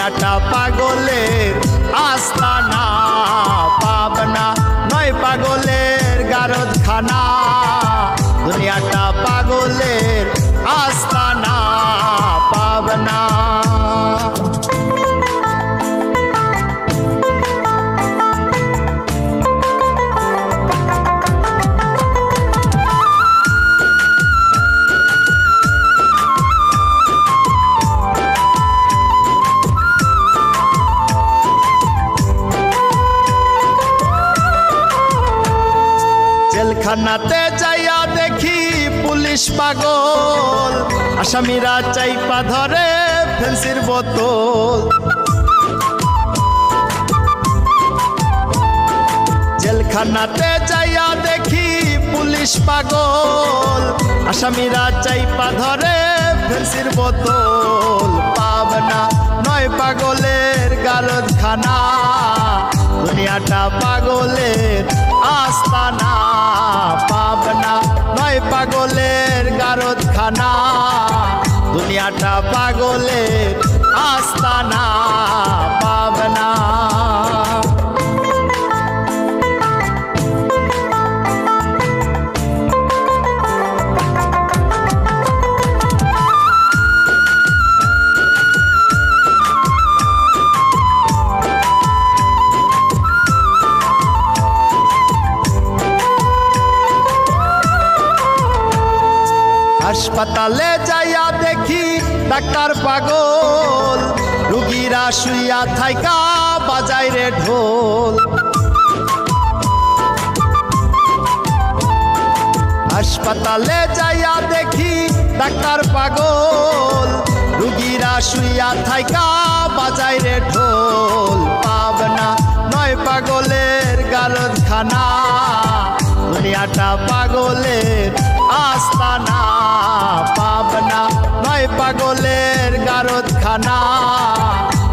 দুনিয়াটা পাগলের আস্তানা, পাবনা নয় পাগলের গারদখানা। দুনিয়াটা পাগলের আস্তানা, পাবনা। জেলখানাতে যাইয়া দেখি পুলিশ পাগল, আসামিরা চাইপা ধরে ফেন্সির বোতল। জেলখানাতে যাইয়া দেখি পুলিশ পাগল, আসামিরা চাইপা ধরে ফেন্সির বোতল। পাবনা নয় পাগলের গারদখানা, দুনিয়াটা পাগলের আস্তানা, পাবনা নয় পাগলের গারদখানা। দুনিয়াটা পাগলের আস্তানা, পাবনা। হাসপাতালে যাইয়া দেখি ডাক্তার পাগল, রুগীরা শুইয়া থাইকা বাজায় রে ঢোল। হাসপাতালে যাইয়া দেখি ডাক্তার পাগল, রুগীরা শুইয়া থাইকা বাজায় রে ঢোল। পাবনা নয় পাগলের গারদখানা, দুনিয়াটা পাগলের আস্তানা, পাবনা নয় পাগলের গারদখানা।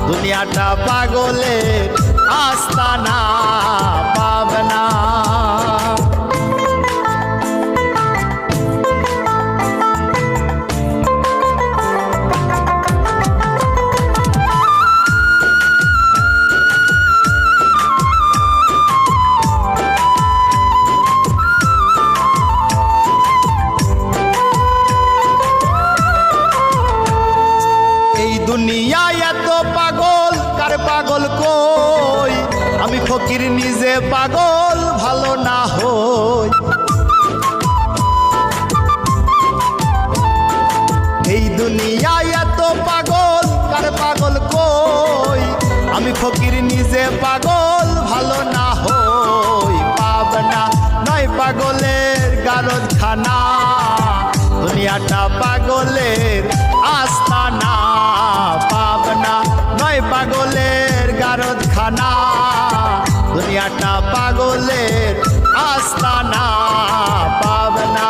দুনিয়াটা পাগলের আস্তানা, পাবনা। দুনিয়ায় এত পাগল, কার পাগল কই? আমি ফকির নিজে পাগল ভালো না হই। এই দুনিয়ায় এত পাগল, কার পাগল কই? আমি ফকির নিজে পাগল ভালো না হই। পাবনা নয় পাগলের গারদখানা, দুনিয়াটা পাগলের আস্তানা, পাবনা নয় পাগলের গারদখানা। দুনিয়াটা পাগলের আস্তানা, পাবনা।